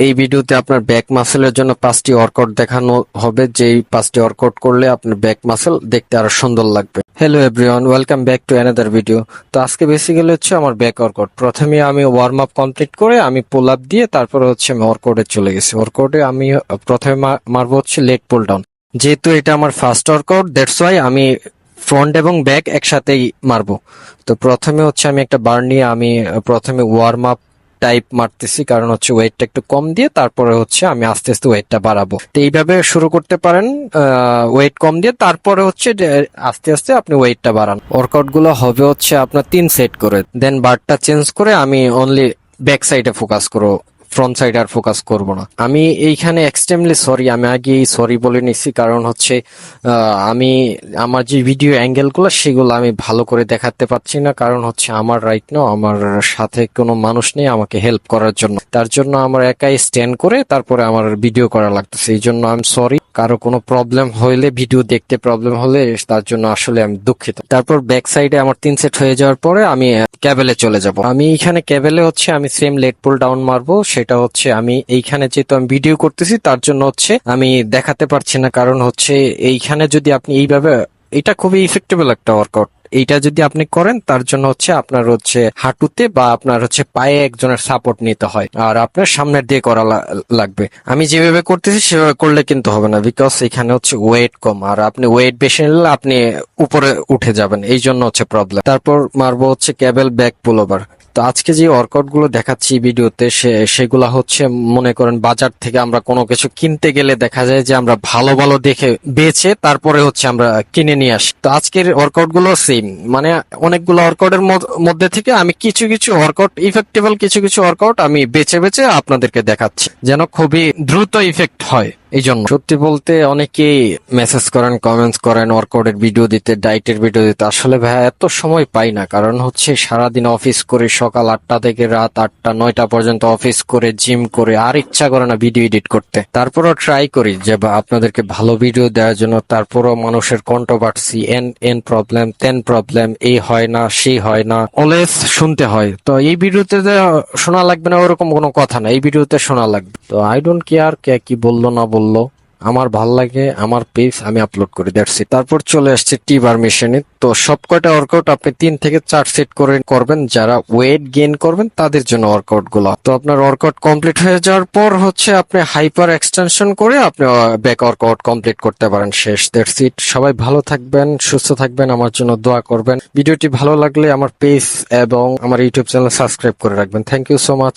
এই ভিডিওতে আপনার ব্যাক মাসেলের জন্য 5টি ওয়ার্কআউট দেখানো হবে, যেই 5টি ওয়ার্কআউট করলে আপনার ব্যাক মাসেল দেখতে আরো সুন্দর লাগবে। Hello everyone, welcome back to another video. তো আজকে বেসিক্যালি হচ্ছে আমার ব্যাক ওয়ার্কআউট। প্রথমে আমি ওয়ার্ম আপ কমপ্লিট করে আমি পুল আপ দিয়ে তারপরে হচ্ছে আমি ওয়ার্কআউটে চলে গেছি। ওয়ার্কআউটে আমি প্রথমে মারবো হচ্ছে লেগ পুল ডাউন। যেহেতু এটা আমার ফার্স্ট ওয়ার্কআউট, দ্যাটস ওয়াই আমি ফ্রন্ট এবং ব্যাক একসাথেই মারবো। তো প্রথমে হচ্ছে আমি একটা বার নিয়ে আমি প্রথমে ওয়ার্ম আপ টাইপ মারতেছি, কারণ হচ্ছে ওয়েটটা একটু কম দিয়ে তারপরে হচ্ছে আমি আস্তে আস্তে ওয়েটটা বাড়াবো। তো এইভাবে শুরু করতে পারেন, ওয়েট কম দিয়ে তারপরে হচ্ছে আস্তে আস্তে আপনি ওয়েটটা বাড়ান। ওয়ার্কআউট গুলো হবে হচ্ছে আপনার 3 সেট করে, দেন বারটা চেঞ্জ করে আমি অনলি ব্যাক সাইডে ফোকাস করবো, ফ্রন্ট সাইড আর ফোকাস করব না। আমি এইখানে এক্সট্রিমলি সরি, আমি আগে সরি বলে নিচ্ছি, কারণ হচ্ছে আমি আমার যে ভিডিও অ্যাঙ্গেল গুলো সেগুলো আমি ভালো করে দেখাতে পারছি না, কারণ হচ্ছে আমার রাইট নাও আমার সাথে কোনো মানুষ নেই আমাকে হেল্প করার জন্য। তার জন্য আমার একাই স্ট্যান্ড করে তারপরে আমার ভিডিও করা লাগতেছে, এই জন্য আমি সরি। কারো কোনো প্রবলেম হইলে, ভিডিও দেখতে প্রবলেম হলে তার জন্য আসলে আমি দুঃখিত। তারপর ব্যাক সাইডে আমার 3 সেট হয়ে যাওয়ার পরে আমি ক্যাবেলে চলে যাব। আমি এখানে ক্যাবেলে হচ্ছে আমি সেম লেগ পুল ডাউন মারবো। সেটা হচ্ছে আমি এইখানে যেহেতু আমি ভিডিও করতেছি তার জন্য হচ্ছে আমি দেখাতে পারছি না, কারণ হচ্ছে এইখানে যদি আপনি এইভাবে, এটা খুবই ইফেক্টেবল একটা ওয়ার্কআউট। এইটা যদি আপনি করেন তার জন্য হচ্ছে আপনার হচ্ছে হাঁটুতে বা আপনার হচ্ছে পায়ে একজনের সাপোর্ট নিতে হয়, আর আপনার সামনের দিয়ে করা লাগবে। আমি যেভাবে করতেছি সেভাবে করলে কিন্তু হবে না, বিকজ এখানে হচ্ছে ওয়েট কম, আর আপনি ওয়েট বেশি নিলে আপনি উপরে উঠে যাবেন, এই জন্য হচ্ছে প্রবলেম। তারপর মারবো হচ্ছে ক্যাবেল ব্যাক পুল ওভার। তো আজকে যে ওয়ার্কআউট গুলো দেখাচ্ছি ভিডিওতে সেগুলা হচ্ছে মনে করেন বাজার থেকে আমরা কোনো কিছু কিনতে গেলে দেখা যায় যে আমরা ভালো ভালো দেখে বেছে তারপরে হচ্ছে আমরা কিনে নিয়ে আসি। তো আজকের ওয়ার্কআউট গুলো সেম, মানে অনেকগুলো ওয়ার্কআউটের মধ্যে থেকে আমি কিছু কিছু ওয়ার্কআউট, ইফেক্টেবল কিছু কিছু ওয়ার্কআউট আমি বেছে বেছে আপনাদেরকে দেখাচ্ছি, যেন খুবই দ্রুত ইফেক্ট হয়। এই জন্য সত্যি বলতে অনেকেই মেসেজ করেন, কমেন্টস করেন ওয়ার্কআউটের ভিডিও দিতে, ডায়েটের ভিডিও দিতে। আসলে ভাই এত সময় পাই না, কারণ হচ্ছে সারাদিন অফিস করে সকাল 8টা থেকে রাত 8টা 9টা পর্যন্ত অফিস করে জিম করে আর ইচ্ছা করে না ভিডিও এডিট করতে। তারপরও ট্রাই করি যে আপনাদেরকে ভালো ভিডিও দেওয়ার জন্য। তারপরও মানুষের কন্ট্রোভার্সি, এন প্রবলেম, তেন প্রবলেম, এই হয় না সেই হয় না, অলওয়েজ শুনতে হয়। তো এই ভিডিওতে শোনা লাগবে না ওরকম কোনো কথা না, এই ভিডিওতে শোনা লাগবে। তো আই ডোন্ট কেয়ার কে কি বললো না বললো, আমার ভাল লাগে, আমার পেজ আমি আপলোড করি, দ্যাটস ইট। তারপর চলে আসছে টি বার মেশিনে। তো সব কয়টা ওয়ার্কআউট আপনি 3 থেকে 4 সেট করে করবেন, যারা ওয়েট গেইন করবেন তাদের জন্য ওয়ার্কআউট গুলো। তো আপনার ওয়ার্কআউট কমপ্লিট হয়ে যাওয়ার পর হচ্ছে আপনি হাইপার এক্সটেনশন করে আপনি ব্যাক ওয়ার্কআউট কমপ্লিট করতে পারেন, শেষ, দ্যাটস ইট। সবাই ভালো থাকবেন, সুস্থ থাকবেন, আমার জন্য দোয়া করবেন। ভিডিওটি ভালো লাগলে আমার পেজ এবং আমার ইউটিউব চ্যানেল সাবস্ক্রাইব করে রাখবেন। Thank you so much.